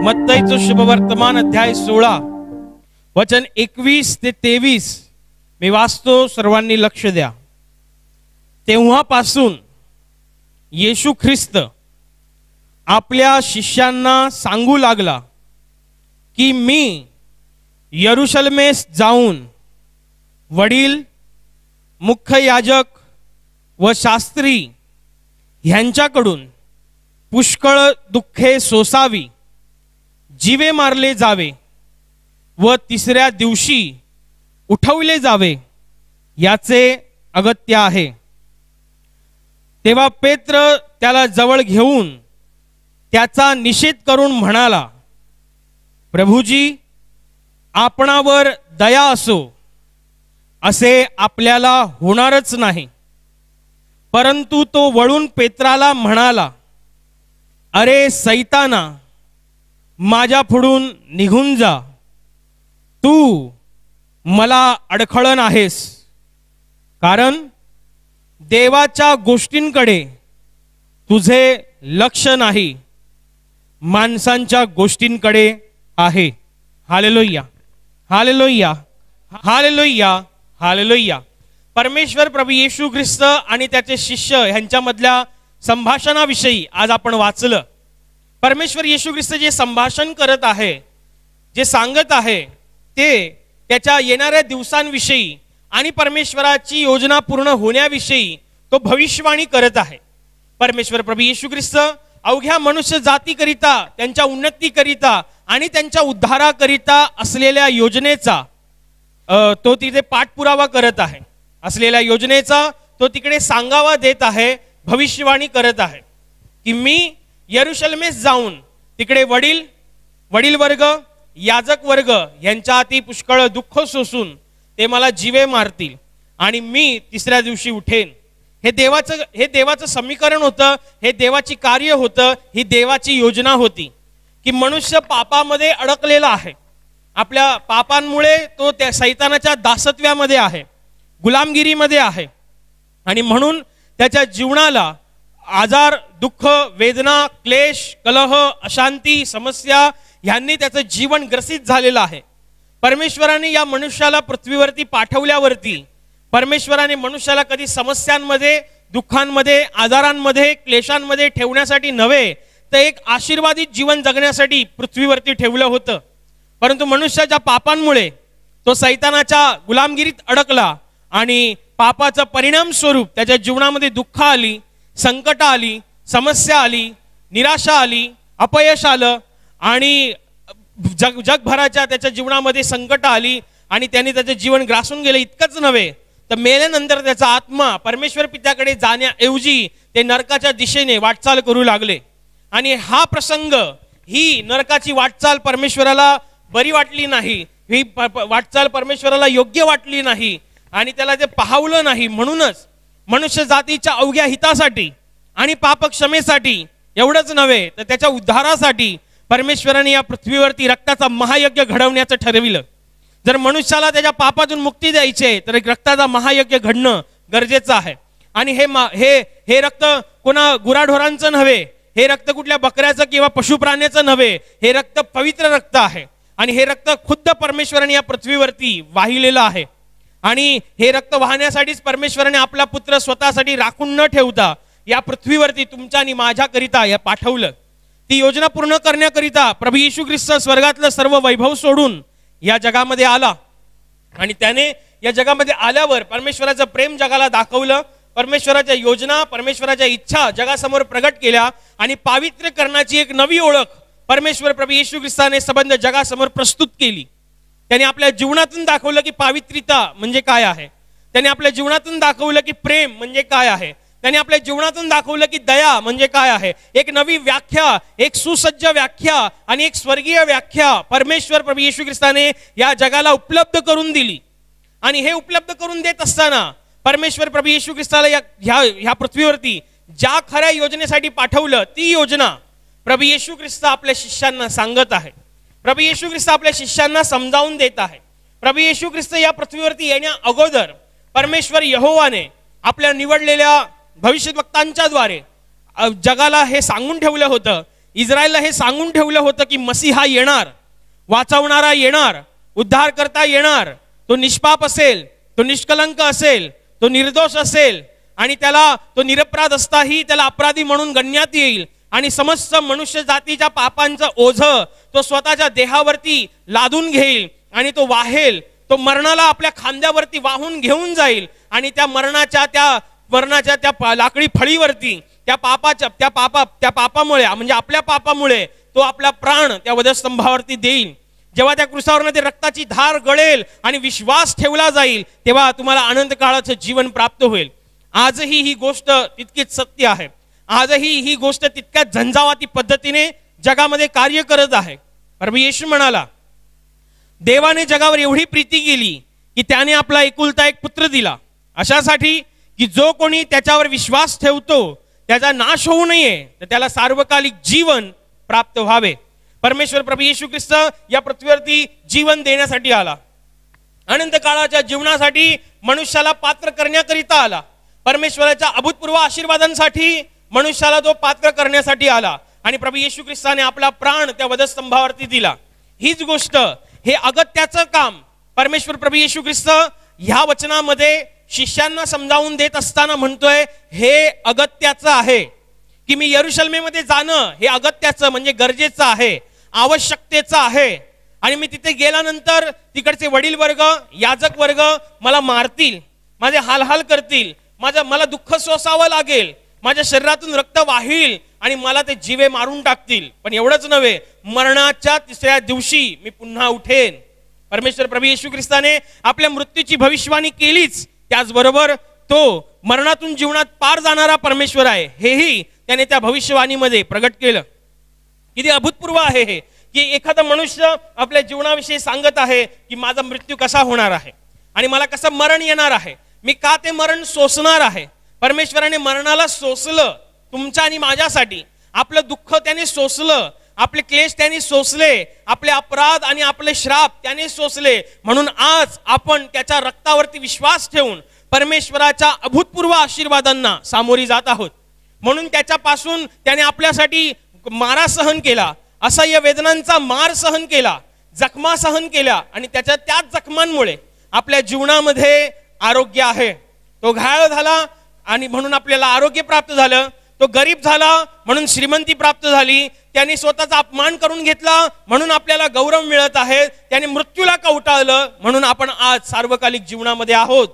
मत्तईचं शुभवर्तमान अध्याय 16 वचन 21 ते 23 मी वाचतो, सर्वांनी लक्ष द्या। तेव्हापासून येशू ख्रिस्त आपल्या शिष्यांना सांगू लागला की मी यरूशलेमेस जाऊन वडील, मुख्य याजक व शास्त्री ह्यांच्याकडून पुष्कळ दुःखे सोसावी, जीवे मारले जावे व तिसऱ्या दिवशी उठवले जावे याचे अगत्य आहे। तेव्हा पेत्र त्याला जवळ घेऊन त्याचा निषेध करून म्हणाला, प्रभूजी, आपणावर दया असो, असे आपल्याला होणारच नाही। परंतु तो वळून पेत्राला म्हणाला, अरे सैताना, माझ्या पुढून निघून जा, तू मला अडखळण आहेस, कारण देवाच्या गोष्टींकडे तुझे लक्ष नाही, माणसांच्या गोष्टींकडे आहे। Hallelujah, hallelujah, hallelujah, hallelujah. परमेश्वर प्रभू येशू ख्रिस्त आणि त्याचे शिष्य यांच्यामधल्या संभाषणाविषयी आज आपण वाचलं। परमेश्वर येशू ख्रिस्त जे संभाषण करत आहे, जे सांगत आहे, ते त्याच्या येणाऱ्या दिवसांविषयी आणि परमेश्वराची योजना पूर्ण होण्याविषयी तो भविष्यवाणी करत आहे। परमेश्वर प्रभू येशू ख्रिस्त अवघ्या मनुष्य जातीकरिता, त्यांच्या उन्नतीकरिता आणि त्यांच्या उद्धाराकरिता असलेल्या योजनेचा तो तिथे पाठपुरावा करत आहे। असलेल्या योजनेचा तो तिकडे सांगावा देत आहे, भविष्यवाणी करत आहे की मी यरूशलेमेस जाऊन तिकडे वडील वर्ग, याजक वर्ग यांच्या हाती पुष्कळ दुःख सोसून ते मला जीवे मारतील आणि मी तिसऱ्या दिवशी उठेन। हे देवाचं समीकरण होतं, हे देवाची कार्य होतं, ही देवाची योजना होती की मनुष्य पापामध्ये अडकलेला आहे। आपल्या पापांमुळे तो त्या सैतानाच्या दासत्वामध्ये आहे, गुलामगिरीमध्ये आहे आणि म्हणून त्याच्या जीवनाला आजार, दुःख, वेदना, क्लेश, कलह, अशांती, समस्या यांनी त्याचं जीवन ग्रसित झालेलं आहे। परमेश्वराने या मनुष्याला पृथ्वीवरती पाठवल्यावरती परमेश्वराने मनुष्याला कधी समस्यांमध्ये, दुःखांमध्ये, आजारांमध्ये, क्लेशांमध्ये ठेवण्यासाठी नव्हे, तर एक आशीर्वादित जीवन जगण्यासाठी पृथ्वीवरती ठेवलं होतं। परंतु मनुष्याच्या पापांमुळे तो सैतानाच्या गुलामगिरीत अडकला आणि पापाचा परिणाम स्वरूप त्याच्या जीवनामध्ये दुःख आली, संकट आली, समस्या आली, निराशा आली, अपयश आलं आणि जगभराच्या त्याच्या जीवनामध्ये संकट आली आणि त्याने त्याचे जीवन ग्रासून गेले। इतकंच नव्हे तर मेल्यानंतर त्याचा आत्मा परमेश्वर पित्याकडे जाण्याऐवजी ते नरकाच्या दिशेने वाटचाल करू लागले आणि हा प्रसंग, ही नरकाची वाटचाल परमेश्वराला बरी वाटली नाही, ही वाटचाल परमेश्वराला योग्य वाटली नाही आणि त्याला ते पाहवलं नाही। म्हणूनच मनुष्य जातीच्या अवघ्या हितासाठी आणि पाप क्षमेसाठी, एवढंच नव्हे तर त्याच्या उद्धारासाठी परमेश्वराने या पृथ्वीवरती रक्ताचा महायज्ञ घडवण्याचं ठरविलं। जर मनुष्याला त्याच्या पापातून मुक्ती द्यायची तर एक रक्ताचा महायज्ञ घडणं गरजेचं आहे आणि हे रक्त कोणा गुराढोरांचं नव्हे, हे रक्त कुठल्या बकऱ्याचं किंवा पशुप्राण्याचं नव्हे, हे रक्त पवित्र रक्त आहे आणि हे रक्त खुद्द परमेश्वराने या पृथ्वीवरती वाहिलेलं आहे आणि हे रक्त वाहण्यासाठीच परमेश्वराने आपला पुत्र स्वतःसाठी राखून न ठेवता या पृथ्वीवरती तुमच्या आणि माझ्याकरिता या पाठवलं। ती योजना पूर्ण करण्याकरिता प्रभू येशू ख्रिस्त स्वर्गातलं सर्व वैभव सोडून या जगामध्ये आला आणि त्याने या जगामध्ये आल्यावर परमेश्वराचं प्रेम जगाला दाखवलं, परमेश्वराच्या योजना, परमेश्वराच्या इच्छा जगासमोर प्रगट केल्या आणि पावित्र्यकरणाची एक नवी ओळख परमेश्वर प्रभू येशू ख्रिस्ताने संबंध जगासमोर प्रस्तुत केली। त्याने आपल्या जीवनातून दाखवलं की पावित्र्यता म्हणजे काय आहे, त्याने आपल्या जीवनातून दाखवलं की प्रेम म्हणजे काय आहे, त्याने आपल्या जीवनातून दाखवलं की दया म्हणजे काय आहे। एक नवी व्याख्या, एक सुसज्ज व्याख्या आणि एक स्वर्गीय व्याख्या परमेश्वर प्रभू येशू ख्रिस्ताने या जगाला उपलब्ध करून दिली आणि हे उपलब्ध करून देत असताना परमेश्वर प्रभू येशू ख्रिस्ताला ह्या पृथ्वीवरती ज्या खऱ्या योजनेसाठी पाठवलं, ती योजना प्रभू येशू ख्रिस्त आपल्या शिष्यांना सांगत आहे। प्रभू येशू ख्रिस्त आपल्या शिष्यांना समजावून देत आहे। प्रभू येशू ख्रिस्त या पृथ्वीवरती येण्या अगोदर परमेश्वर यहोवाने आपल्या निवडलेल्या भविष्यवक्तांच्या द्वारे जगाला हे सांगून ठेवलं होतं इस्रायलला हे सांगून ठेवलं होतं की मसीहा येणार, वाचवणारा येणार, उद्धार करता येणार, तो निष्पाप असेल, तो निष्कलंक असेल, तो निर्दोष असेल आणि त्याला तो निरपराध असताही त्याला अपराधी म्हणून गणण्यात येईल आणि समस्त मनुष्य जातीच्या पापांचं ओझं तो स्वतःच्या देहावरती लादून घेईल आणि तो वाहेल, तो मरणाला आपल्या खांद्यावरती वाहून घेऊन जाईल आणि त्या मरणाच्या त्या लाकडी फळीवरती त्या पापामुळे म्हणजे आपल्या पापामुळे तो आपला प्राण त्या वधस्तंभावरती देईल. जेव्हा त्या क्रूसावरनं ते रक्ताची धार गळेल आणि विश्वास ठेवला जाईल तेव्हा तुम्हाला अनंत काळाचं जीवन प्राप्त होईल. आजही ही गोष्ट तितकीच सत्य आहे. आजही ही गोष्ट तितक्याच झंझावाती पद्धतीने जगामध्ये कार्य करत आहे. प्रभू येशू म्हणाला, देवाने जगावर एवढी प्रीती केली की त्याने आपला एकुलता एक पुत्र दिला, अशासाठी की जो कोणी त्याच्यावर विश्वास ठेवतो त्याचा नाश होऊ नये तर त्याला सार्वकालिक जीवन प्राप्त व्हावे. परमेश्वर प्रभू येशू ख्रिस्त या पृथ्वीवरती जीवन देण्यासाठी आला, अनंत काळाच्या जीवनासाठी मनुष्याला पात्र करण्याकरिता आला, परमेश्वराच्या अभूतपूर्व आशीर्वादांसाठी मनुष्याला तो पात्र करण्यासाठी आला आणि प्रभू येशू ख्रिस्ताने आपला प्राण त्या वधस्तंभावरती दिला. हीच गोष्ट, हे अगत्याचं काम परमेश्वर प्रभू येशू ख्रिस्त ह्या वचनामध्ये शिष्यांना समजावून देत असताना म्हणतोय, हे अगत्याचं आहे की मी यरुशलेमेमध्ये जाणं हे अगत्याचं म्हणजे गरजेचं आहे, आवश्यकतेचं आहे. आणि मी तिथे गेल्यानंतर तिकडचे वडील वर्ग, याजक वर्ग मला मारतील, माझे हालहाल करतील, मला दुःख सोसावं लागेल, माझ्या शरीरातून रक्त वाहील आणि मला ते जीवे मारून टाकतील. पण एवढंच नव्हे, मरणाच्या तिसऱ्या दिवशी मी पुन्हा उठेन. परमेश्वर प्रभू येशू ख्रिस्ताने आपल्या मृत्यूची भविष्यवाणी केलीच, त्याचबरोबर तो मरणातून जीवनात पार जाणारा परमेश्वर आहे हेही त्याने त्या भविष्यवाणीमध्ये प्रगट केलं. किती अभूतपूर्व आहे हे की एखादा मनुष्य आपल्या जीवनाविषयी सांगत आहे की माझा मृत्यू कसा होणार आहे आणि मला कसं मरण येणार आहे, मी का ते मरण सोसणार आहे. परमेश्वराने मरणाला सोसलं तुमच्या आणि माझ्यासाठी, आपलं दुःख त्याने सोसलं, आपले क्लेश त्याने सोसले, आपले अपराध आणि आपले श्राप त्याने सोसले. म्हणून आज आपण त्याच्या रक्तावरती विश्वास ठेवून परमेश्वराच्या अभूतपूर्व आशीर्वादांना सामोरी जात आहोत. म्हणून त्याच्यापासून त्याने आपल्यासाठी मारा सहन केला, असह्य वेदनांचा मार सहन केला, जखमा सहन केल्या आणि त्याच जखमांमुळे आपल्या जीवनामध्ये आरोग्य आहे. तो घायल झाला आणि म्हणून आपल्याला आरोग्य प्राप्त झालं, तो गरीब झाला म्हणून श्रीमंती प्राप्त झाली, त्याने स्वतःचा अपमान करून घेतला म्हणून आपल्याला गौरव मिळत आहे, त्याने मृत्यूला कवटाळलं म्हणून आपण आज सार्वकालिक जीवनामध्ये आहोत.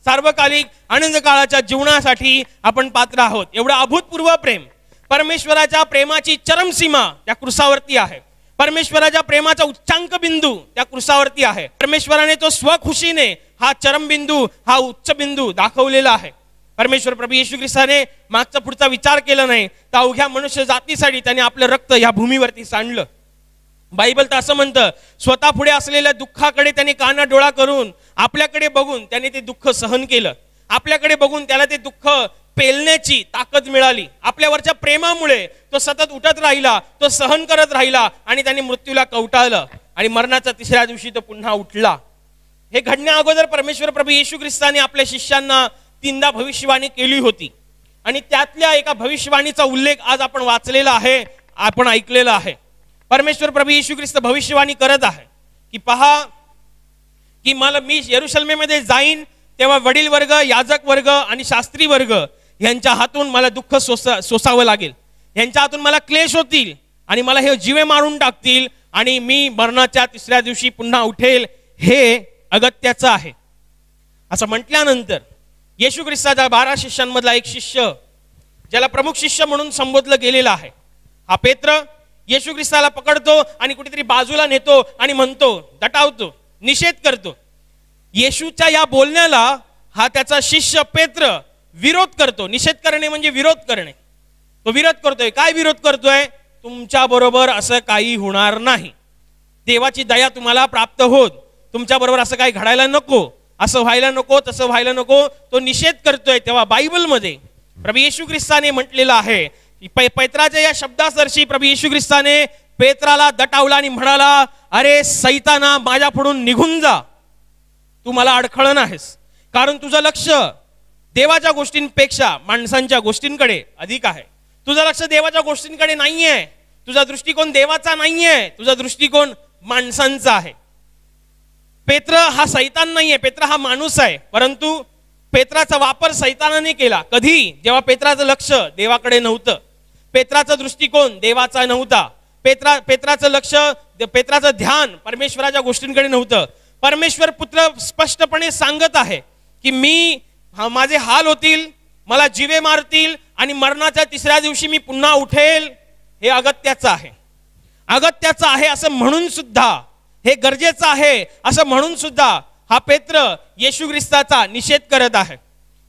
सार्वकालिक आनंद काळाच्या जीवनासाठी आपण पात्र आहोत. एवढं अभूतपूर्व प्रेम, परमेश्वराच्या प्रेमाची चरमसीमा त्या क्रूसावरती आहे. परमेश्वराच्या प्रेमाचा उच्चांक बिंदू त्या क्रूसावरती आहे. परमेश्वराने तो स्वखुशीने हा चरमबिंदू, हा उच्च बिंदू दाखवलेला आहे. परमेश्वर प्रभू येशू ख्रिस्ताने मागचा पुढचा विचार केला नाही, तर अवघ्या मनुष्य जातीसाठी त्याने आपलं रक्त या भूमीवरती सांडलं. बायबल तर असं म्हणतं, स्वतः पुढे असलेल्या दुःखाकडे त्याने काना डोळा करून आपल्याकडे बघून त्याने ते दुःख सहन केलं. आपल्याकडे बघून त्याला ते दुःख पेलण्याची ताकद मिळाली. आपल्यावरच्या प्रेमामुळे तो सतत उठत राहिला, तो सहन करत राहिला आणि त्याने मृत्यूला कवटाळलं आणि मरणाच्या तिसऱ्या दिवशी तो पुन्हा उठला. हे घडण्या अगोदर परमेश्वर प्रभू येशू ख्रिस्ताने आपल्या शिष्यांना 3दा भविष्यवाणी केली होती आणि त्यातल्या एका भविष्यवाणीचा उल्लेख आज आपण वाचलेला आहे, आपण ऐकलेला आहे. परमेश्वर प्रभू येशू ख्रिस्त भविष्यवाणी करत आहे की पहा की मी यरुशलेमेमध्ये जाईन तेव्हा वडील वर्ग, याजक वर्ग आणि शास्त्री वर्ग यांच्या हातून मला दुःख सोसावं लागेल, यांच्या हातून मला क्लेश होतील आणि मला हे जीवे मारून टाकतील आणि मी मरणाच्या तिसऱ्या दिवशी पुन्हा उठेल. हे अगत्याचं आहे. असं म्हटल्यानंतर येशू ख्रिस्ताच्या 12 शिष्यांमधला एक शिष्य, ज्याला प्रमुख शिष्य म्हणून संबोधलं गेलेलं आहे, हा पेत्र येशू ख्रिस्ताला पकडतो आणि कुठेतरी बाजूला नेतो आणि म्हणतो, दटावतो, निषेध करतो. येशूच्या या बोलण्याला हा त्याचा शिष्य पेत्र विरोध करतो. निषेध करणे म्हणजे विरोध करणे. तो विरोध करतोय. काय विरोध करतोय? तुमच्या बरोबर असं काही होणार नाही, देवाची दया तुम्हाला प्राप्त होत, तुमच्या बरोबर असं काही घडायला नको, असं व्हायला नको, तसं व्हायला नको. तो निषेध करतोय. तेव्हा बायबलमध्ये प्रभू येशू ख्रिस्ताने म्हटलेलं आहे, पेत्राच्या या शब्दासरशी प्रभू येशू ख्रिस्ताने पेत्राला दटावला आणि म्हणाला, अरे सैताना, माझ्या पुढून निघून जा, तू मला अडखळण आहेस, कारण तुझं लक्ष देवाच्या गोष्टींपेक्षा माणसांच्या गोष्टींकडे अधिक आहे. तुझं लक्ष देवाच्या गोष्टींकडे नाहीये. तुझा दृष्टिकोन देवाचा नाहीये, तुझा दृष्टिकोन माणसांचा आहे. पेत्र हा सैतान नाहीये, पेत्र हा माणूस आहे. परंतु पेत्राचा वापर सैतानाने केला. कधी? जेव्हा पेत्राचं लक्ष देवाकडे नव्हतं, पेत्राचा दृष्टिकोन देवाचा नव्हता, पेत्राचं लक्ष, पेत्राचं ध्यान परमेश्वराच्या गोष्टींकडे नव्हतं. परमेश्वर पुत्र स्पष्टपणे सांगत आहे की माझे हाल होतील, मला जीवे मारतील आणि मरणाच्या तिसऱ्या दिवशी मी पुन्हा उठेल. हे अगत्याचं आहे, अगत्याचं आहे असं म्हणून सुद्धा, हे गरजेचं आहे असं म्हणून सुद्धा हा पेत्र येशू ख्रिस्ताचा निषेध करत आहे.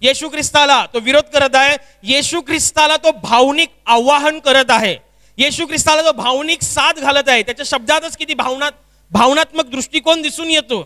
येशू ख्रिस्ताला तो विरोध करत आहे. येशू ख्रिस्ताला तो भावनिक आवाहन करत आहे. येशू ख्रिस्ताला तो भावनिक साथ घालत आहे. त्याच्या शब्दातच किती भावनात्मक दृष्टिकोन दिसून येतो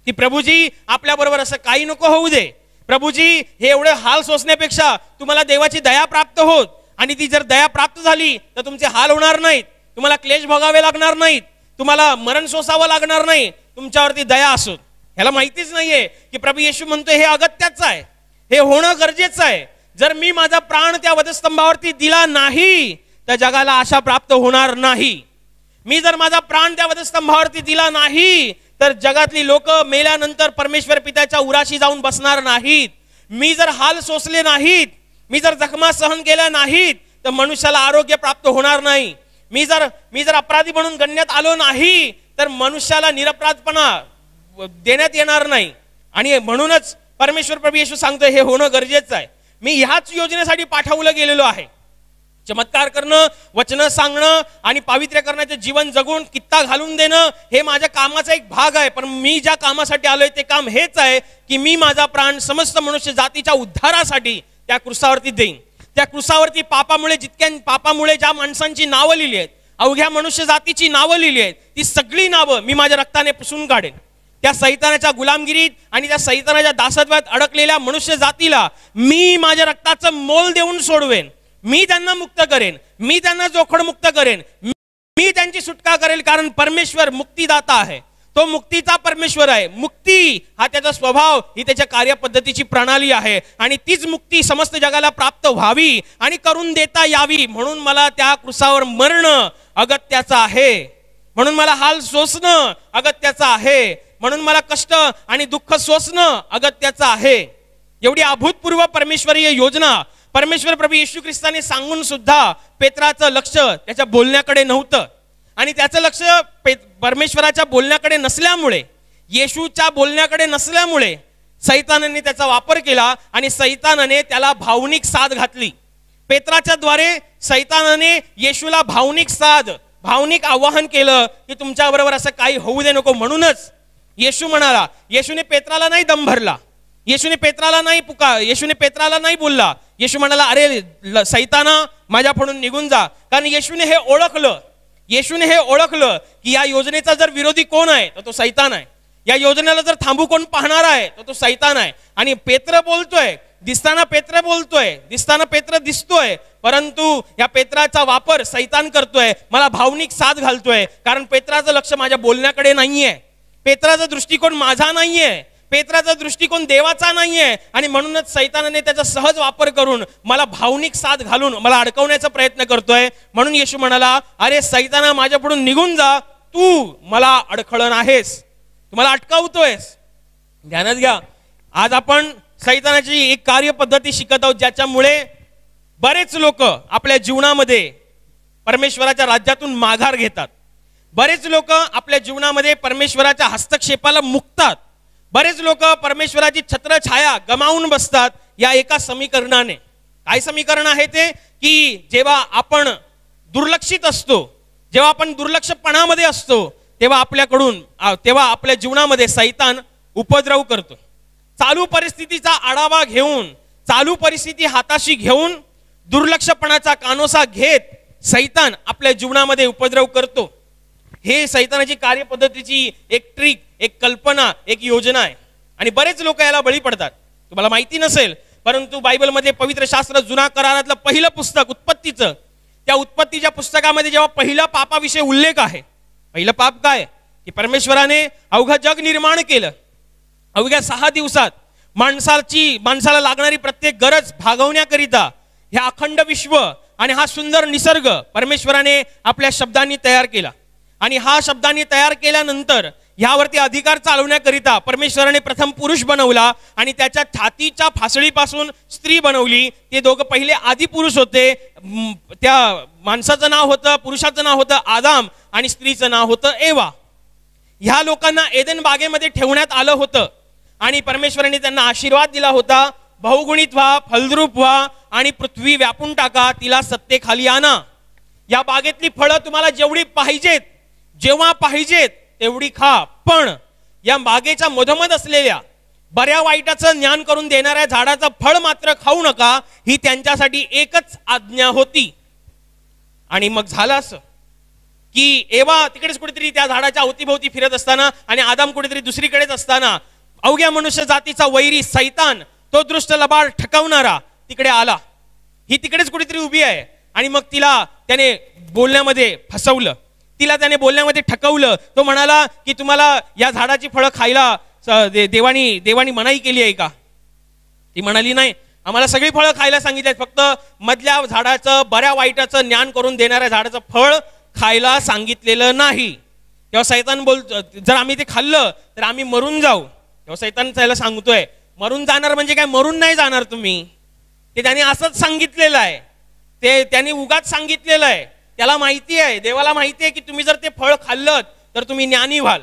की प्रभूजी आपल्या बरोबर असं काही नको होऊ दे. प्रभूजी हे एवढे हाल सोसण्यापेक्षा तुम्हाला देवाची दया प्राप्त होत, आणि ती जर दया प्राप्त झाली तर तुमचे हाल होणार नाहीत, तुम्हाला क्लेश भोगावे लागणार नाहीत, तुम्हाला मरण सोसावं लागणार नाही, तुमच्यावरती दया असो. ह्याला माहितीच नाहीये की प्रभू येशू म्हणतोय हे अगत्याचं आहे, हे होणं गरजेचं आहे. जर मी माझा प्राण त्या वधस्तंभावरती दिला नाही तर जगाला आशा प्राप्त होणार नाही. मी जर माझा प्राण त्या वधस्तंभावरती दिला नाही तर जगातली लोक मेल्यानंतर परमेश्वर पित्याच्या उराशी जाऊन बसणार नाहीत. मी जर हाल सोसले नाहीत, मी जर जखमा सहन केल्या नाहीत तर मनुष्याला आरोग्य प्राप्त होणार नाही. मी जर अपराधी म्हणून गणण्यात आलो नाही तर मनुष्याला निरपराधपणा देण्यात येणार नाही. आणि म्हणूनच परमेश्वर प्रभू येशू सांगतोय हे होणं गरजेचं आहे. मी ह्याच योजनेसाठी पाठवलं गेलेलो आहे. चमत्कार करणं, वचन सांगणं आणि पावित्र्य करण्याचे जीवन जगून कित्ता घालून देणं हे माझ्या कामाचा एक भाग आहे. पण मी ज्या कामासाठी आलोय ते काम हेच आहे की मी माझा प्राण समस्त मनुष्य जातीच्या उद्धारासाठी त्या क्रूसावरती देईन. त्या क्रूसावरती पापामुळे ज्या माणसांची नावं लिहिली आहेत, अवघ्या मनुष्य जातीची नावं लिहिली आहेत, ती सगळी नावं मी माझ्या रक्ताने पुसून काढेन. त्या सैतानाच्या गुलामगिरीत आणि त्या सैतानाच्या दासत्वात अडकलेल्या मनुष्य जातीला मी माझ्या रक्ताचं मोल देऊन सोडवेन. मी त्यांना मुक्त करेन, मी त्यांना जोखड मुक्त करेन, मी त्यांची सुटका करेल. कारण परमेश्वर मुक्तीदाता आहे, तो मुक्तीचा परमेश्वर आहे. मुक्ती हा त्याचा स्वभाव, ही त्याच्या कार्यपद्धतीची प्रणाली आहे. आणि तीच मुक्ती समस्त जगाला प्राप्त व्हावी आणि करून देता यावी म्हणून मला त्या क्रूसावर मरणं अगत्याचं आहे, म्हणून मला हाल सोसणं अगत्याचं आहे, म्हणून मला कष्ट आणि दुःख सोसणं अगत्याचं आहे. एवढी अभूतपूर्व परमेश्वरीय योजना परमेश्वर प्रभू येशू ख्रिस्ताने सांगून सुद्धा पेत्राचं लक्ष त्याच्या बोलण्याकडे नव्हतं. आणि त्याचं लक्ष परमेश्वराच्या बोलण्याकडे नसल्यामुळे, येशूच्या बोलण्याकडे नसल्यामुळे सैतानाने त्याचा वापर केला आणि सैतानाने त्याला भावनिक साथ घातली. पेत्राच्या द्वारे सैतानाने येशूला भावनिक आवाहन केलं की तुमच्या बरोबर असं काही होऊ दे नको. म्हणूनच येशू म्हणाला, येशूने पेत्राला नाही दम भरला, येशूने पेत्राला नाही बोलला. येशू म्हणाला अरे सैताना माझ्याकडून निघून जा. कारण येशूने हे ओळखलं की या योजनेचा जर विरोधी कोण आहे तर तो सैतान आहे. या योजनेला जर थांबू कोण पाहणार आहे तर तो सैतान आहे. आणि पेत्र बोलतोय, दिसताना पेत्र दिसतोय, परंतु या पेत्राचा वापर सैतान करतोय, मला भावनिक साथ घालतोय. कारण पेत्राचं लक्ष माझ्या बोलण्याकडे नाहीये, पेत्राचा दृष्टिकोन माझा नाहीये, पेत्राचा दृष्टिकोन देवाचा नाहीये. आणि म्हणूनच सैतानाने त्याचा सहज वापर करून मला भावनिक साथ घालून मला अडकवण्याचा प्रयत्न करतोय. म्हणून येशू म्हणाला अरे सैताना माझ्याकडून निघून जा, तू मला अडखळण आहेस, तू मला अटकावतोयस. ध्यानात घ्या, आज आपण सैतानाची एक कार्यपद्धती शिकत आहोत ज्याच्यामुळे बरेच लोक आपल्या जीवनामध्ये परमेश्वराच्या राज्यातून माघार घेतात. बरेच लोक आपल्या जीवनामध्ये परमेश्वराच्या हस्तक्षेपाला मुकतात. बरेच लोक परमेश्वराची छत्रछाया गमावून बसतात या एका समीकरणाने. काय समीकरण आहे ते की जेव्हा आपण दुर्लक्षित असतो, जेव्हा आपण दुर्लक्षपणामध्ये असतो तेव्हा आपल्या जीवनामध्ये सैतान उपद्रव करतो. चालू परिस्थितीचा आढावा घेऊन, चालू परिस्थिती हाताशी घेऊन, दुर्लक्षपणाचा कानोसा घेत सैतान आपल्या जीवनामध्ये उपद्रव करतो. हे सैतानाची कार्यपद्धतीची एक ट्रिक, एक कल्पना, एक योजना आहे. आणि बरेच लोक याला बळी पडतात. तुम्हाला माहिती नसेल परंतु बायबलमध्ये पवित्र शास्त्र जुना करारातलं पहिलं पुस्तक उत्पत्तीचं, त्या उत्पत्तीच्या पुस्तकामध्ये जेव्हा पहिल्या पापाविषयी उल्लेख आहे, पहिलं पाप काय की परमेश्वराने अवघं जग निर्माण केलं. अवघ्या 6 दिवसात माणसाला लागणारी प्रत्येक गरज भागवण्याकरिता हे अखंड विश्व आणि हा सुंदर निसर्ग परमेश्वराने आपल्या शब्दांनी तयार केला. आणि हा शब्दांनी तयार केल्यानंतर ह्यावरती अधिकार चालवण्याकरिता परमेश्वराने प्रथम पुरुष बनवला आणि त्याच्या छातीच्या फासळीपासून स्त्री बनवली. ते दोघं पहिले आदी पुरुष होते. त्या माणसाचं नाव होतं, पुरुषाचं नाव होतं आदाम आणि स्त्रीचं नाव होतं एवा. ह्या लोकांना एदेन बागेमध्ये ठेवण्यात आलं होतं आणि परमेश्वराने त्यांना आशीर्वाद दिला होता, बहुगुणित व्हा, फलद्रूप व्हा आणि पृथ्वी व्यापून टाका, तिला सत्तेखाली आणा. या बागेतली फळं तुम्हाला जेवढी पाहिजेत, जेव्हा पाहिजेत तेवढी खा, पण या बागेच्या मधोमध असलेल्या बऱ्या वाईटाचं ज्ञान करून देणाऱ्या झाडाचं फळ मात्र खाऊ नका, ही त्यांच्यासाठी एकच आज्ञा होती. आणि मग झालं असं की एवा तिकडेच कुठेतरी त्या झाडाच्या अवतीभोवती फिरत असताना आणि आदाम कुठेतरी दुसरीकडेच असताना अवघ्या मनुष्य जातीचा वैरी सैतान, तो दृष्ट लबाड ठकवणारा तिकडे आला. ही तिकडेच कुठेतरी उभी आहे आणि मग तिला त्याने बोलण्यामध्ये फसवलं, तिला त्याने बोलण्यामध्ये ठकवलं. तो म्हणाला की तुम्हाला या झाडाची फळं खायला देवानी मनाई केली आहे का? ती म्हणाली नाही, आम्हाला सगळी फळं खायला सांगितली, फक्त मधल्या झाडाचं बऱ्या वाईटाचं ज्ञान करून देणाऱ्या झाडाचं फळ खायला सांगितलेलं नाही. तेव्हा सैतान बोलतो, जर आम्ही ते खाल्लं तर आम्ही मरून जाऊ. तेव्हा सैतान त्याला सांगतोय, मरून जाणार म्हणजे काय? मरून नाही जाणार तुम्ही. ते त्याने असंच सांगितलेलं आहे, ते त्यांनी उगाच सांगितलेलं आहे. त्याला माहिती आहे, देवाला माहिती आहे की तुम्ही जर ते फळ खाल्लं तर तुम्ही ज्ञानी व्हाल,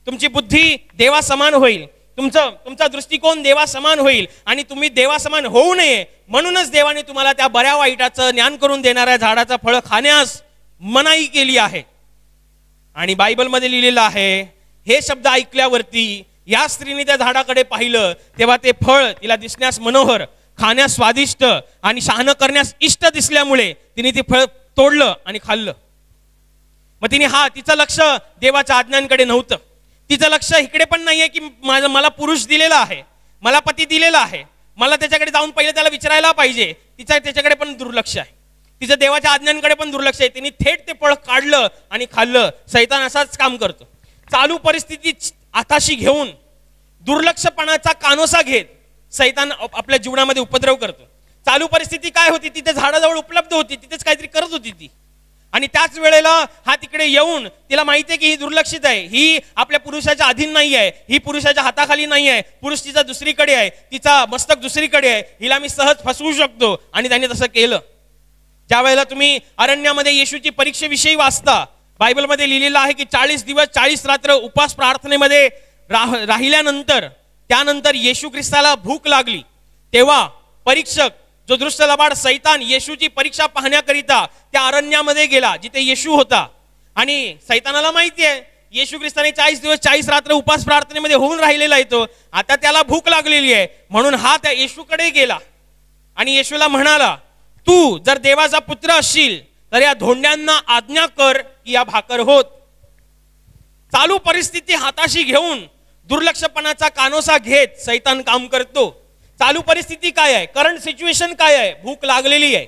तुमची बुद्धी देवासमान होईल, तुमचा दृष्टिकोन देवासमान होईल आणि तुम्ही देवासमान होऊ नये म्हणूनच देवाने तुम्हाला त्या बऱ्या वाईटाचं ज्ञान करून देणाऱ्या झाडाचं फळ खाण्यास मनाई केली आहे. आणि बायबलमध्ये लिहिलेलं आहे, हे शब्द ऐकल्यावरती या स्त्रीने त्या झाडाकडे पाहिलं तेव्हा ते फळ तिला दिसण्यास मनोहर, खाण्यास स्वादिष्ट आणि शहाणं करण्यास इष्ट दिसल्यामुळे तिने ते फळ तोडलं आणि खाल्लं. मग तिने तिचं लक्ष देवाच्या आज्ञांकडे नव्हतं, तिचं लक्ष इकडे पण नाहीये की मला पुरुष दिलेला आहे, मला पती दिलेला आहे, मला त्याच्याकडे जाऊन पहिले त्याला विचारायला पाहिजे. त्याच्याकडे पण दुर्लक्ष आहे, तिचं देवाच्या आज्ञांकडे पण दुर्लक्ष आहे. तिने थेट ते फळ काढलं आणि खाल्लं. सैतान असाच काम करतो. चालू परिस्थितीत हाताशी घेऊन दुर्लक्षपणाचा कानोसा घेत सैतान आपल्या जीवनामध्ये उपद्रव करतो. चालू परिस्थिती काय होती? तिथे झाडाजवळ उपलब्ध होती, तिथेच काहीतरी करत होती ती. आणि त्याच वेळेला हा तिकडे येऊन तिला माहिती आहे की ही दुर्लक्षित आहे, ही आपल्या पुरुषाच्या अधीन नाही आहे, ही पुरुषाच्या हाताखाली नाही आहे, पुरुष तिचा दुसरीकडे आहे, तिचा मस्तक दुसरीकडे आहे, हिला मी सहज फसवू शकतो. आणि त्याने तसं केलं. ज्या वेळेला तुम्ही अरण्यामध्ये येशूची परीक्षेविषयी वाचता, बायबलमध्ये लिहिलेलं आहे की 40 दिवस 40 रात्र उपास प्रार्थनेमध्ये राहिल्यानंतर त्यानंतर येशू ख्रिस्ताला भूक लागली. तेव्हा परीक्षक जो दृष्ट लबाड सैतान येशूची परीक्षा पाहण्याकरिता त्या अरण्यामध्ये गेला जिथे येशू होता. आणि सैतानाला माहिती आहे येशू ख्रिस्ताने 40 दिवस 40 रात्र उपास प्रार्थनेमध्ये होऊन राहिलेला आहे, तो आता त्याला भूक लागलेली आहे. म्हणून हा त्या येशूकडे गेला आणि येशूला म्हणाला, तू जर देवाचा पुत्र असशील तर या धोंड्यांना आज्ञा कर की या भाकर होत. चालू परिस्थिती हाताशी घेऊन दुर्लक्षपणाचा कानोसा घेत सैतान काम करतो. चालू परिस्थिती काय आहे? करंट सिच्युएशन काय आहे? भूक लागलेली आहे.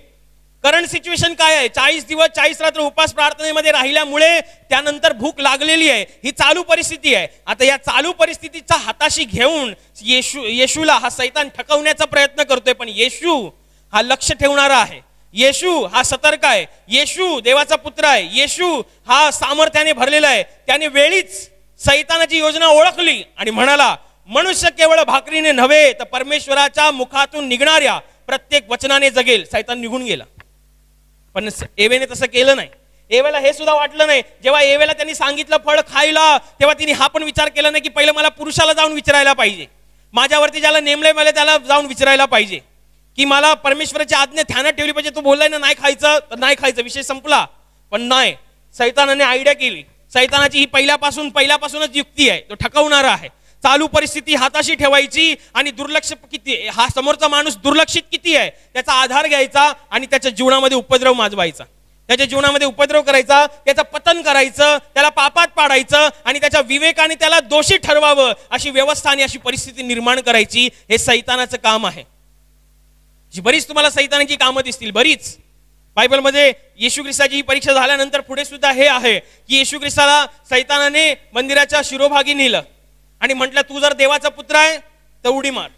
करंट सिच्युएशन काय आहे? 40 दिवस 40 रात्र उपास प्रार्थनेमध्ये राहिल्यामुळे त्यानंतर भूक लागलेली आहे. ही चालू परिस्थिती आहे. आता या चालू परिस्थितीचा हाताशी घेऊन येशूला हा सैतान ठकवण्याचा प्रयत्न करतोय. पण येशू हा लक्ष ठेवणारा आहे, येशू हा सतर्क आहे, येशू देवाचा पुत्र आहे, येशू हा सामर्थ्याने भरलेला आहे. त्याने वेळीच सैतानाची योजना ओळखली आणि म्हणाला, मनुष्य केवळ भाकरीने नव्हे तर परमेश्वराच्या मुखातून निघणाऱ्या प्रत्येक वचनाने जगेल. सैतान निघून गेला. पण एवेने तसं केलं नाही. एवेला हे सुद्धा वाटलं नाही. जेव्हा एवेला त्यांनी सांगितलं फळ खायला, तेव्हा तिने हा पण विचार केला नाही की पहिलं मला पुरुषाला जाऊन विचारायला पाहिजे, माझ्यावरती ज्याला नेमलंय मला त्याला जाऊन विचारायला पाहिजे की मला परमेश्वराची आज्ञा ध्यानात ठेवली पाहिजे. तो बोललाय ना नाही खायचं तर नाही खायचं, विषय संपला. पण नाही, सैतानाने आयडिया केली. सैतानाची ही पहिल्यापासूनच युक्ती आहे, तो ठकवणारा आहे. चालू परिस्थिती हाताशी ठेवायची आणि दुर्लक्ष किती, हा समोरचा माणूस दुर्लक्षित किती आहे त्याचा आधार घ्यायचा आणि त्याच्या जीवनामध्ये उपद्रव माजवायचा, त्याच्या जीवनामध्ये उपद्रव करायचा, त्याचं पतन करायचं, त्याला पापात पाडायचं आणि त्याच्या विवेकाने त्याला दोषी ठरवावं अशी व्यवस्था आणि अशी परिस्थिती निर्माण करायची. हे सैतानाचं काम आहे. बरीच तुम्हाला सैतानाची कामं दिसतील, बरीच. बायबलमध्ये येशू ख्रिस्ताची ही परीक्षा झाल्यानंतर पुढे सुद्धा हे आहे की येशू ख्रिस्ताला सैतानाने मंदिराच्या शिरोभागी नेलं आणि म्हटलं, तू जर देवाचा पुत्र आहे तर उडी मार.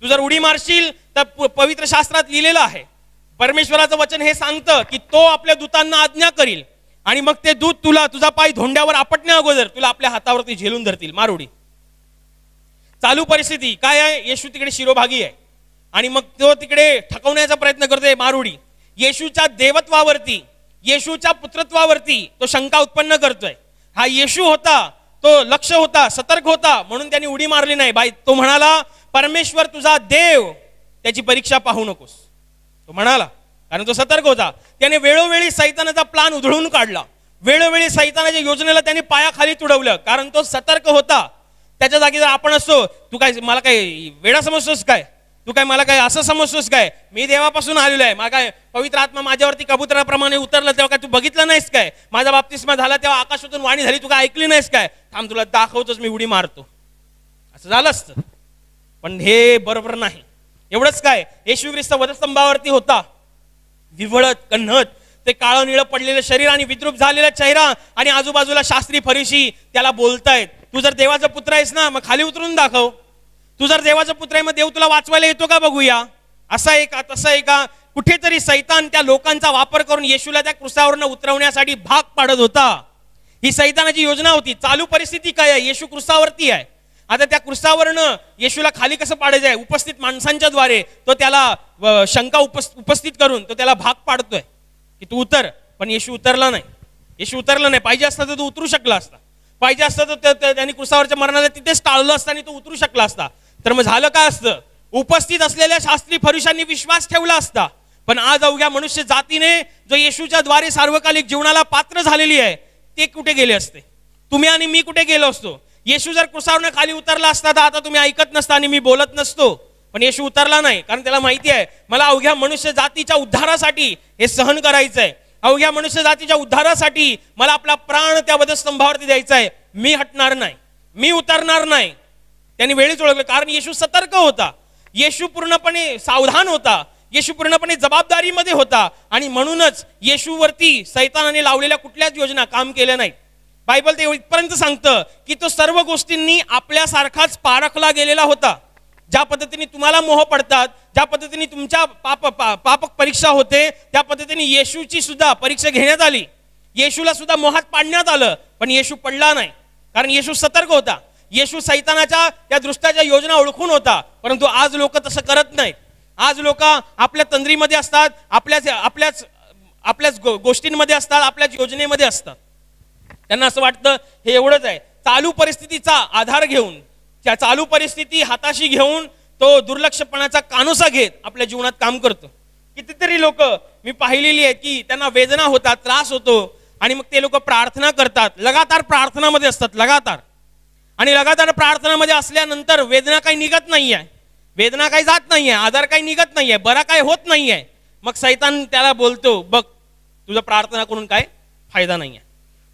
तू जर उडी मारशील तर पवित्र शास्त्रात लिहिलेलं आहे, परमेश्वराचं वचन हे सांगतं की तो आपल्या दूतांना आज्ञा करील आणि मग ते दूत तुला तुझा पाय धोंड्यावर आपटण्या अगोदर तुला आपल्या हातावरती झेलून धरतील. मारुडी. चालू परिस्थिती काय आहे? येशू तिकडे शिरोभागी आहे आणि मग तो तिकडे ठकवण्याचा प्रयत्न करतोय. मारुडी. येशूच्या देवत्वावरती, येशूच्या पुत्रत्वावरती तो शंका उत्पन्न करतोय. हा येशू होता, तो लक्ष होता, सतर्क होता, म्हणून त्यांनी उडी मारली नाही. बाई तो म्हणाला परमेश्वर तुझा देव, त्याची परीक्षा पाहू नकोस, तो म्हणाला, कारण तो सतर्क होता. त्याने वेळोवेळी सैतानाचा प्लान उधळून काढला, वेळोवेळी सैतानाच्या योजनेला त्याने पायाखाली तुडवलं, कारण तो सतर्क होता. त्याच्या जागी जर आपण असतो, तू काय मला काय वेडा समजतोस काय, तू काय मला काय असं समजतोस काय, मी देवापासून आलेलो आहे, मला काय पवित्र आत्मा माझ्यावरती कबुतराप्रमाणे उतरलं तेव्हा काय तू बघितलं नाहीस काय, माझा बाप्तिस्मा झाला तेव्हा आकाशातून वाणी झाली तू काय ऐकली नाहीस काय, थांब तुला दाखवतोच मी उडी मारतो, असं झालं असतं. पण हे बरोबर नाही. एवढंच काय, येशू ख्रिस्त वधस्तंभावरती होता, विव्हळत कन्हत ते काळं निळं पडलेलं शरीर आणि विद्रूप झालेला चेहरा, आणि आजूबाजूला शास्त्री फरीशी त्याला बोलतायत, तू जर देवाचा पुत्र आहेस ना मग खाली उतरून दाखव, तू जर देवाचा पुत्र आहे मग देव तुला वाचवायला येतो का बघूया. असं आहे का, तसं आहे का. कुठेतरी सैतान त्या लोकांचा वापर करून येशूला त्या क्रुसावरनं उतरवण्यासाठी भाग पाडत होता. ही सैतानाची योजना होती. चालू परिस्थिती काय आहे? येशू क्रुसावरती आहे. आता त्या क्रुसावरनं येशूला खाली कसं पाडायचं आहे, उपस्थित माणसांच्या द्वारे तो त्याला शंका उपस्थित करून तो त्याला भाग पाडतोय की तू उतर. पण येशू उतरला नाही. येशू उतरला नाही. पाहिजे असता तर तो उतरू शकला असता, पाहिजे असतं तर त्यांनी क्रुसावरच्या मरणाला तिथेच टाळलं असतं आणि तो उतरू शकला असता. तर मग झालं काय असतं, उपस्थित असलेल्या शास्त्री फरीशांनी विश्वास ठेवला असता. पण आज अवघ्या मनुष्य जातीने जो येशूच्या द्वारे सार्वकालिक जीवनाला पात्र झालेली आहे ते कुठे गेले असते, तुम्ही आणि मी कुठे गेलो असतो. येशू जर क्रुसावरनं खाली उतरला असता तर आता तुम्ही ऐकत नसता आणि मी बोलत नसतो. पण येशू उतरला नाही, कारण त्याला माहिती आहे मला अवघ्या मनुष्य जातीच्या उद्धारासाठी हे सहन करायचंय, अवघ्या मनुष्य जातीच्या उद्धारासाठी मला आपला प्राण त्या वधस्तंभावरती द्यायचा आहे. मी हटणार नाही, मी उतरणार नाही. त्यांनी वेळीच ओळखलं, कारण येशू सतर्क होता, येशू पूर्णपणे सावधान होता, येशू पूर्णपणे जबाबदारीमध्ये होता, आणि म्हणूनच येशूवरती सैतानाने लावलेल्या कुठल्याच योजना काम केल्या नाहीत. बायबल ते इथपर्यंत सांगतं की तो सर्व गोष्टींनी आपल्यासारखाच पारखला गेलेला होता. ज्या पद्धतीने तुम्हाला मोह पडतात, ज्या पद्धतीने तुमच्या पापक परीक्षा होते, त्या पद्धतीने येशूची सुद्धा परीक्षा घेण्यात आली. येशूला सुद्धा मोहात पाडण्यात आलं, पण येशू पडला नाही, कारण येशू सतर्क होता. येशू सैतानाच्या त्या दृष्टाच्या योजना ओळखून होता. परंतु आज लोक तसं करत नाहीत. आज लोक आपल्या तंद्रीमध्ये असतात, आपल्याच गोष्टींमध्ये असतात, आपल्याच योजनेमध्ये असतात. त्यांना असं वाटतं हे एवढंच आहे. चालू परिस्थितीचा आधार घेऊन, त्या चालू परिस्थिती हाताशी घेऊन तो दुर्लक्षपणाचा कानोसा घेत आपल्या जीवनात काम करतो. कितीतरी लोक मी पाहिलेली आहेत की त्यांना वेदना होतात, त्रास होतो, आणि मग ते लोक प्रार्थना करतात, लगातार प्रार्थनामध्ये असतात, लगातार. आणि लगातार प्रार्थनामध्ये असल्यानंतर वेदना काही निघत नाहीये, वेदना काही जात नाहीये, आजार काही निघत नाहीये, बरा काही होत नाहीये. मग सैतान त्याला बोलतो, बघ तुझा प्रार्थना करून काय फायदा नाहीये,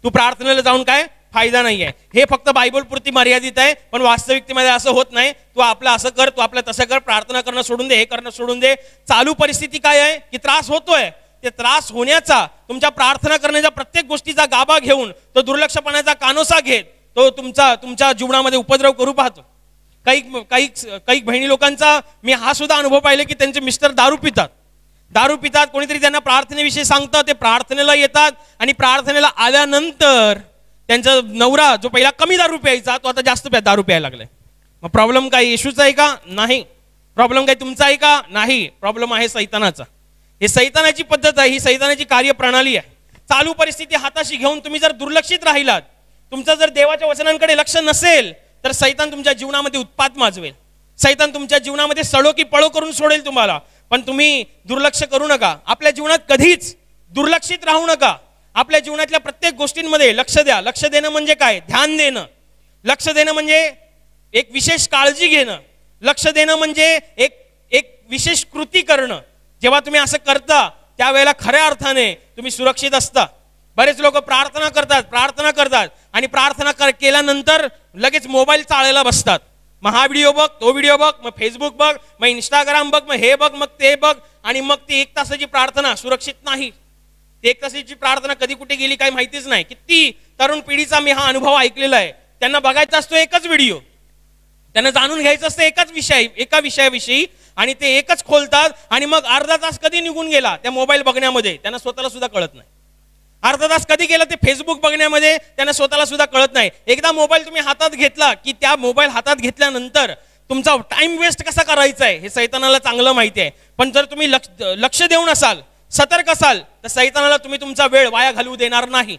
तू प्रार्थनेला जाऊन काय फायदा नाहीये. हे फक्त बायबल पुरती मर्यादित आहे, पण वास्तविकतेमध्ये असं होत नाही. तू आपलं असं कर, तू आपलं तसं कर, प्रार्थना करणं सोडून दे, हे करणं सोडून दे. चालू परिस्थिती काय आहे की त्रास होतोय, ते त्रास होण्याचा, तुमच्या प्रार्थना करण्याच्या प्रत्येक गोष्टीचा गाभा घेऊन तो दुर्लक्षपणाचा कानोसा घेत तो तुमच्या जीवनामध्ये उपद्रव करू पाहतो. काही बहिणी लोकांचा मी हा सुद्धा अनुभव पाहिले की त्यांचे मिस्टर दारू पितात, कोणीतरी त्यांना प्रार्थनेविषयी सांगतं, ते प्रार्थनेला येतात, आणि प्रार्थनेला आल्यानंतर त्यांचा नवरा जो पहिला कमी दारू प्यायचा तो आता जास्त दारू प्यायला लागलाय. मग प्रॉब्लेम काय येशूचा आहे का? नाही. प्रॉब्लेम काय तुमचा आहे का? नाही. प्रॉब्लेम आहे सैतानाचा. हे सैतानाची पद्धत आहे, ही सैतानाची कार्यप्रणाली आहे. चालू परिस्थिती हाताशी घेऊन तुम्ही जर दुर्लक्षित राहिलात, तुमचं जर देवाच्या वचनांकडे लक्ष नसेल, तर सैतान तुमच्या जीवनामध्ये उत्पात माजवेल, सैतान तुमच्या जीवनामध्ये सडो की पळो करून सोडेल तुम्हाला. पण तुम्ही दुर्लक्ष करू नका. आपल्या जीवनात कधीच दुर्लक्षित राहू नका. आपल्या जीवनातल्या प्रत्येक गोष्टींमध्ये लक्ष द्या. लक्ष देणं म्हणजे काय? ध्यान देणं. लक्ष देणं म्हणजे एक विशेष काळजी घेणं. लक्ष देणं म्हणजे एक विशेष कृती करणं. जेव्हा तुम्ही असं करता त्यावेळेला खऱ्या अर्थाने तुम्ही सुरक्षित असता. बरेच लोक प्रार्थना करतात आणि प्रार्थना केल्यानंतर लगेच मोबाईल चाळायला बसतात. मग हा व्हिडिओ बघ, तो व्हिडिओ बघ, मग फेसबुक बघ, मग इंस्टाग्राम बघ, मग हे बघ, मग ते बघ, आणि मग ती 1 तासाची प्रार्थना सुरक्षित नाही. 1 तासाची प्रार्थना कधी कुठे गेली काही माहितीच नाही. किती तरुण पिढीचा मी हा अनुभव ऐकलेला आहे. त्यांना बघायचा असतो एकच व्हिडिओ, त्यांना जाणून घ्यायचं असतं एका विषयाविषयी, आणि ते एकच खोलतात आणि मग अर्धा तास कधी निघून गेला त्या मोबाईल बघण्यामध्ये त्यांना स्वतःला सुद्धा कळत नाही. अर्धा तास कधी गेला ते फेसबुक बघण्यामध्ये त्यांना स्वतःला सुद्धा कळत नाही. एकदा मोबाईल तुम्ही हातात घेतला की त्या मोबाईल हातात घेतल्यानंतर तुमचा टाइम वेस्ट कसा करायचा आहे हे सैतानाला चांगलं माहिती आहे. पण जर तुम्ही लक्ष देऊन असाल, सतर्क असाल, तर सैतानाला तुम्ही तुमचा वेळ वाया घालवू देणार नाही.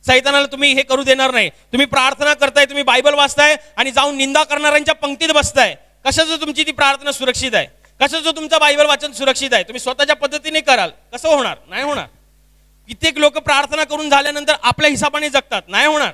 सैतानाला तुम्ही हे करू देणार नाही. तुम्ही प्रार्थना करताय, तुम्ही बायबल वाचताय आणि जाऊन निंदा करणाऱ्यांच्या पंक्तीत बसताय. कशाचं तुमची ती प्रार्थना सुरक्षित आहे? कशाचं तुमचं बायबल वाचन सुरक्षित आहे? तुम्ही स्वतःच्या पद्धतीने कराल, कसं होणार? नाही होणार. कित्येक लोक प्रार्थना करून झाल्यानंतर आपल्या हिसाबाने जगतात. नाही होणार.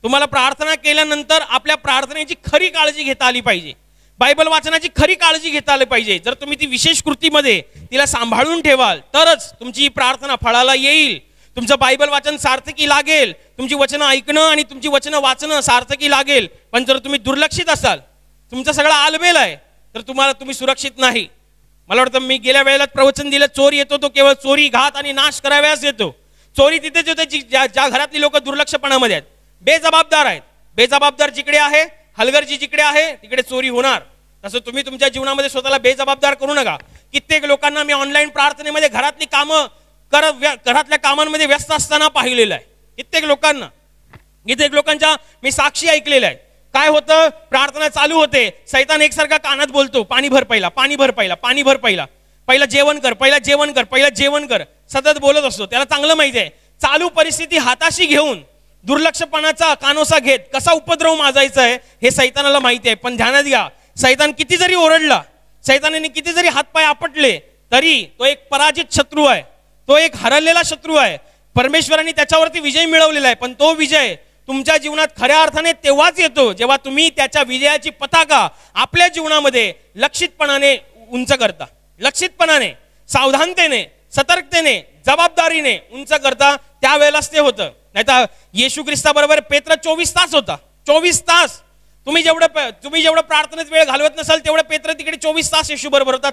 तुम्हाला प्रार्थना केल्यानंतर आपल्या प्रार्थनेची खरी काळजी घेता आली पाहिजे. बायबल वाचनाची खरी काळजी घेता आली पाहिजे. जर तुम्ही ती विशेष कृतीमध्ये तिला सांभाळून ठेवाल तरच तुमची प्रार्थना फळाला येईल. तुमचं बायबल वाचन सार्थकी लागेल. तुमची वचनं ऐकणं आणि तुमची वचनं वाचणं सार्थकी लागेल. पण जर तुम्ही दुर्लक्षित असाल, तुमचा सगळा आलबेल आहे, तर तुम्ही सुरक्षित नाही. मला वाटतं मी गेल्या वेळेला प्रवचन दिलं, चोर येतो तो केवळ चोरी, घात आणि नाश कराव्यास येतो. चोरी तिथेच होते ज्या घरातली लोक दुर्लक्षपणामध्ये आहेत, बेजबाबदार आहेत. बेजबाबदार जिकडे आहे, हलगर्जी जिकडे आहे, तिकडे चोरी होणार. तसं तुम्ही तुमच्या जीवनामध्ये स्वतःला बेजबाबदार करू नका. कित्येक लोकांना मी ऑनलाईन प्रार्थनेमध्ये घरातली कामं घरातल्या कामांमध्ये व्यस्त असताना पाहिलेलं आहे. कित्येक लोकांच्या मी साक्षी ऐकलेल्या आहेत. काय होतं, प्रार्थना चालू होते, सैतान एकसारखा कानात बोलतो, पाणी भर पहिला, पाणी भर पहिला, पाणी भर पहिला, पहिला जेवण कर, पहिला जेवण कर, पहिला जेवण कर, सतत बोलत असतो. त्याला चांगलं माहिती आहे चालू परिस्थिती हाताशी घेऊन दुर्लक्षपणाचा कानोसा घेत कसा उपद्रव माजायचा आहे हे सैतानाला माहिती आहे. पण ध्यानात घ्या, सैतान किती जरी ओरडला, सैतानाने किती जरी हातपाय आपटले, तरी तो एक पराजित शत्रू आहे. तो एक हरलेला शत्रू आहे. परमेश्वराने त्याच्यावरती विजय मिळवलेला आहे. पण तो विजय तुमच्या जीवनात खऱ्या अर्थाने तेव्हाच येतो जेव्हा तुम्ही त्याच्या विजयाची पताका आपल्या जीवनामध्ये लक्षितपणाने उंच करता. लक्षितपणाने, सावधानतेने, सतर्कतेने, जबाबदारीने उंच करता. त्यावेळेलाच ते होतं. नाहीतर येशू ख्रिस्ताबरोबर पेत्र 24 तास होता. 24 तास तुम्ही जेवढं प्रार्थनेत वेळ घालवत नसाल तेवढं पेत्र तिकडे 24 तास येशू बरोबर होता.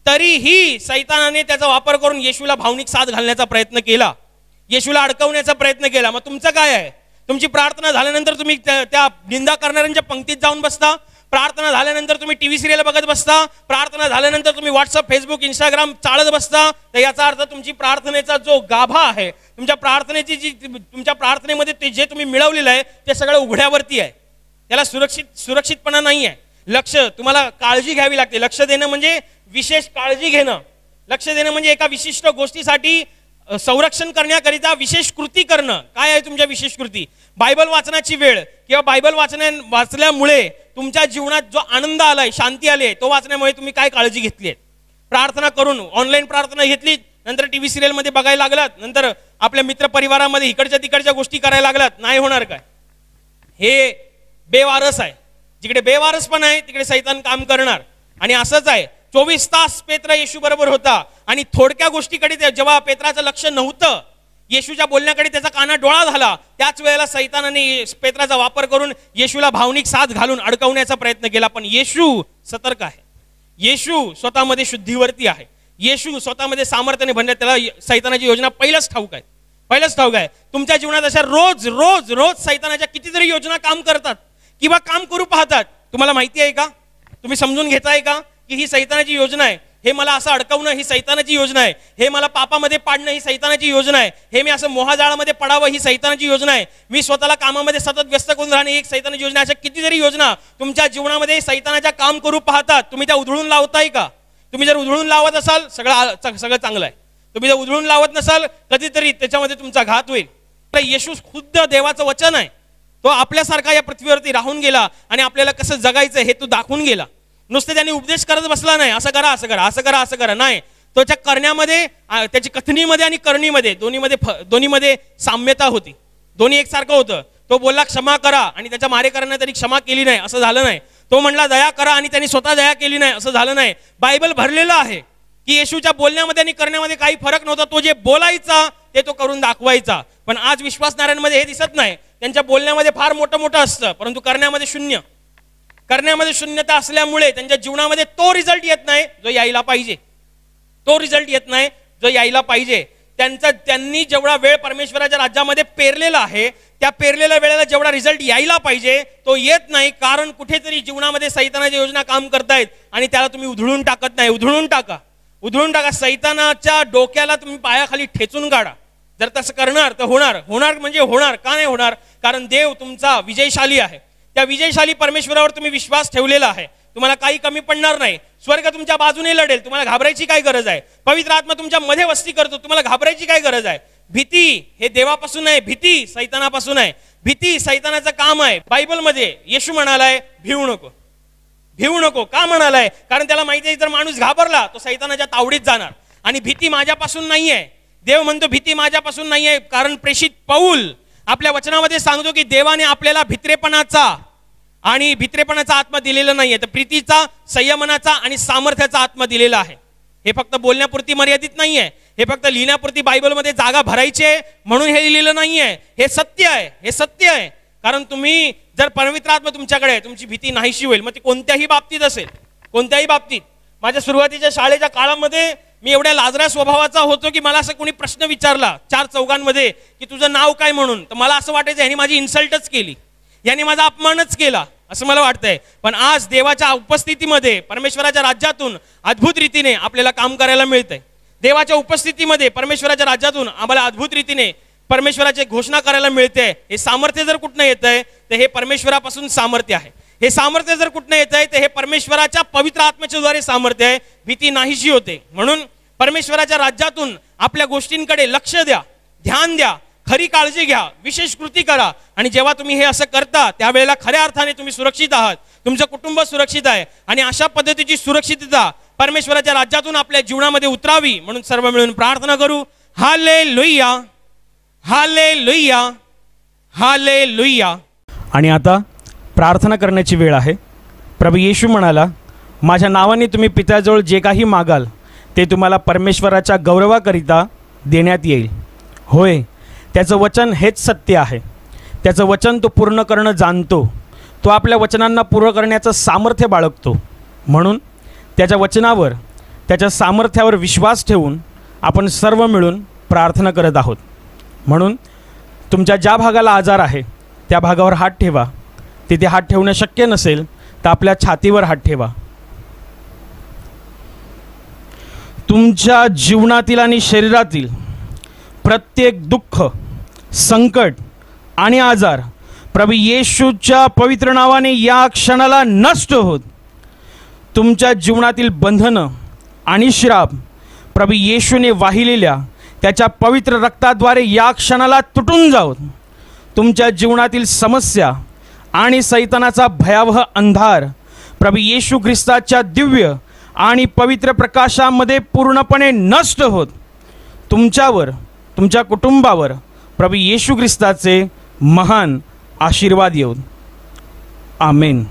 तरीही सैतानाने त्याचा वापर करून येशूला भावनिक साथ घालण्याचा प्रयत्न केला, येशूला अडकवण्याचा प्रयत्न केला. मग तुमचं काय आहे? तुमची प्रार्थना झाल्यानंतर तुम्ही त्या निंदा करणाऱ्यांच्या पंक्तीत जाऊन बसता. प्रार्थना झाल्यानंतर तुम्ही टीव्ही सिरियल बघत बसता. प्रार्थना झाल्यानंतर तुम्ही व्हॉट्सअप, फेसबुक, इंस्टाग्राम चालत बसता. तर याचा अर्थ तुमची प्रार्थनेचा जो गाभा आहे, तुमच्या प्रार्थनेमध्ये जे तुम्ही मिळवलेलं आहे ते सगळं उघड्यावरती आहे. त्याला सुरक्षितपणा नाही आहे. तुम्हाला काळजी घ्यावी लागते. लक्ष देणं म्हणजे विशेष काळजी घेणं. लक्ष देणं म्हणजे एका विशिष्ट गोष्टीसाठी संरक्षण करण्याकरिता विशेष कृती करणं. काय आहे तुमच्या विशेष कृती? बायबल वाचनाची वेळ किंवा बायबल वाचल्यामुळे तुमच्या जीवनात जो आनंद आलाय, शांती आली, तो वाचण्यामुळे तुम्ही काय काळजी घेतली आहे? प्रार्थना करून ऑनलाईन प्रार्थना घेतली, नंतर टीव्ही सिरियल मध्ये बघायला लागलात, नंतर आपल्या मित्र परिवारामध्ये इकडच्या तिकडच्या गोष्टी करायला लागलात. नाही होणार. काय हे बेवारस आहे. जिकडे बेवारस पण आहे तिकडे सैतान काम करणार. आणि असंच आहे. 24 तास पेत्र येशू बरोबर होता आणि थोडक्या गोष्टीकडे जेव्हा पेत्राचं लक्ष नव्हतं, येशूच्या बोलण्याकडे त्याचा काना डोळा झाला, त्याच वेळेला सैतानाने पेत्राचा वापर करून येशूला भावनिक साथ घालून अडकवण्याचा प्रयत्न केला. पण येशू सतर्क आहे. येशू स्वतःमध्ये शुद्धीवरती आहे. येशू स्वतःमध्ये सामर्थ्याने भरण्यात त्याला सैतानाची योजना पहिलंच ठाऊक आहे. तुमच्या जीवनात अशा रोज रोज रोज सैतानाच्या कितीतरी योजना काम करतात किंवा काम करू पाहतात. तुम्हाला माहिती आहे का? तुम्ही समजून घेताय का की ही सैतानाची योजना आहे? हे मला असं अडकवणं ही सैतानाची योजना आहे. हे मला पापामध्ये पाडणं ही सैतानाची योजना आहे. हे मी असं मोहाजाळामध्ये पडावं ही सैतानाची योजना आहे. मी स्वतःला कामामध्ये सतत व्यस्त करून राहणे ही एक सैतानाची योजना. अशा कितीतरी योजना तुमच्या जीवनामध्ये सैतानाच्या काम करू पाहतात. तुम्ही त्या उधळून लावताय का? तुम्ही जर उधळून लावत असाल सगळं चांगलं आहे. तुम्ही जर उधळून लावत नसाल कधीतरी त्याच्यामध्ये तुमचा घात होईल. येशू खुद्द देवाचं वचन आहे. तो आपल्यासारखा या पृथ्वीवरती राहून गेला आणि आपल्याला कसं जगायचं हे तो दाखवून गेला. नुसते त्यांनी उपदेश करत बसला नाही, असं करा असं करा असं करा असं करा. नाही, त्याच्या करण्यामध्ये, त्याची कथनीमध्ये आणि करणीमध्ये दोन्हीमध्ये साम्यता होती. दोन्ही एकसारखं होतं. तो बोलला क्षमा करा आणि त्याच्या मारेकऱ्यांना त्यांनी क्षमा केली नाही, असं झालं नाही. तो म्हणला दया करा आणि त्यांनी स्वतः दया केली नाही, असं झालं नाही. बायबल भरलेलं आहे की येशूच्या बोलण्यामध्ये आणि करण्यामध्ये काही फरक नव्हता. तो जे बोलायचा ते तो करून दाखवायचा. पण आज विश्वासणाऱ्यांमध्ये हे दिसत नाही. त्यांच्या बोलण्यामध्ये फार मोठं असतं परंतु करण्यामध्ये शून्यता असल्यामुळे त्यांच्या जीवनामध्ये तो रिझल्ट येत नाही जो यायला पाहिजे. त्यांनी जेवढा वेळ परमेश्वराच्या राज्यामध्ये पेरलेला आहे, त्या पेरलेल्या वेळेला जेवढा रिझल्ट यायला पाहिजे तो येत नाही, कारण कुठेतरी जीवनामध्ये सैतानाची योजना काम करतायत आणि त्याला तुम्ही उधळून टाकत नाही. उधळून टाका. सैतानाच्या डोक्याला तुम्ही पायाखाली ठेचून काढा. जर तसं करणार तर होणार म्हणजे होणार. का नाही होणार? कारण देव तुमचा विजयशाली आहे. त्या विजयशाली परमेश्वरावर तुम्ही विश्वास ठेवलेला आहे. तुम्हाला काही कमी पडणार नाही. स्वर्ग तुमच्या बाजूने लढेल. तुम्हाला घाबरायची काय गरज आहे? पवित्र आत्मा तुमच्या मध्ये वस्ती करतो. तुम्हाला घाबरायची काय गरज आहे? भीती हे देवापासून आहे, भीती सैतानापासून आहे. भीती सैतानाचं काम आहे. बायबलमध्ये येशू म्हणालाय भिवू नको. का म्हणालाय? कारण त्याला माहिती आहे जर माणूस घाबरला तो सैतानाच्या तावडीत जाणार. आणि भीती माझ्यापासून नाहीये. देव म्हणतो भीती माझ्यापासून नाहीये, कारण प्रेषित पौल आपल्या वचनामध्ये सांगतो की देवाने आपल्याला भित्रेपणाचा आत्मा दिलेला नाहीये, तर प्रीतीचा, संयमनाचा आणि सामर्थ्याचा आत्मा दिलेला आहे. हे फक्त बोलण्यापुरती मर्यादित नाहीये. हे फक्त लिहिण्यापुरती बायबलमध्ये जागा भरायची आहे म्हणून हे लिहिलेलं नाहीये. हे सत्य आहे. कारण तुम्ही जर पवित्र आत्मा तुमच्याकडे आहे, तुमची भीती नाहीशी होईल. मग ती कोणत्याही बाबतीत असेल, कोणत्याही बाबतीत. माझ्या सुरुवातीच्या शाळेच्या काळामध्ये मी एवढ्या लाजऱ्या स्वभावाचा होतो की मला असं कोणी प्रश्न विचारला 4 चौघांमध्ये की तुझं नाव काय म्हणून, तर मला असं वाटायचं यांनी माझी इन्सल्टच केली, यांनी माझा अपमानच केला असं मला वाटतंय. पण आज देवाच्या उपस्थितीमध्ये परमेश्वराच्या राज्यातून अद्भुत रीतीने आपल्याला काम करायला मिळतंय. देवाच्या उपस्थितीमध्ये परमेश्वराच्या राज्यातून आम्हाला अद्भुत रीतीने परमेश्वराची घोषणा करायला मिळते. हे सामर्थ्य जर कुठनं येतंय तर हे परमेश्वरापासून सामर्थ्य आहे. हे सामर्थ्य जर कुठनं येतंय तर हे परमेश्वराच्या पवित्र आत्म्याच्या द्वारे सामर्थ्य आहे. भीती नाहीशी होते. म्हणून परमेश्वराच्या राज्यातून आपल्या गोष्टींकडे लक्ष द्या, ध्यान द्या, खरी काळजी घ्या, विशेष कृती करा. आणि जेव्हा तुम्ही हे असं करता त्यावेळेला खऱ्या अर्थाने तुम्ही सुरक्षित आहात, तुमचं कुटुंब सुरक्षित आहे. आणि अशा पद्धतीची सुरक्षितता परमेश्वराच्या राज्यातून आपल्या जीवनामध्ये उतरावी म्हणून सर्व मिळून प्रार्थना करू. Hallelujah, hallelujah, hallelujah. आणि आता प्रार्थना करण्याची वेळ आहे. प्रभू येशू म्हणाला, माझ्या नावाने तुम्ही पित्याजवळ जे काही मागाल ते तुम्हाला परमेश्वराच्या गौरवाकरिता देण्यात येईल. होय, त्याचं वचन हेच सत्य आहे. त्याचं वचन तो पूर्ण करणं जाणतो. तो आपल्या वचनांना पूर्ण करण्याचं सामर्थ्य बाळगतो. म्हणून त्याच्या वचनावर, त्याच्या सामर्थ्यावर विश्वास ठेवून आपण सर्व मिळून प्रार्थना करत आहोत. म्हणून तुमच्या ज्या भागाला आजार आहे त्या भागावर हात ठेवा. तिथे हात ठेवणं शक्य नसेल तर आपल्या छातीवर हात ठेवा. तुमच्या जीवनातील आणि शरीरातील प्रत्येक दुःख, संकट आणि आजार प्रभू येशूच्या पवित्र नावाने या क्षणाला नष्ट होत. तुमच्या जीवनातील बंधनं आणि श्राप प्रभू येशूने वाहिलेल्या त्याच्या पवित्र रक्ताद्वारे या क्षणाला तुटून जावत. तुमच्या जीवनातील समस्या आणि सैतानाचा भयावह अंधार प्रभू येशू ख्रिस्ताच्या दिव्य आणि पवित्र प्रकाशामध्ये पूर्णपणे नष्ट होत तुमच्यावर, तुमच्या कुटुंबावर प्रभू येशू ख्रिस्ताचे महान आशीर्वाद येऊ. आमेन.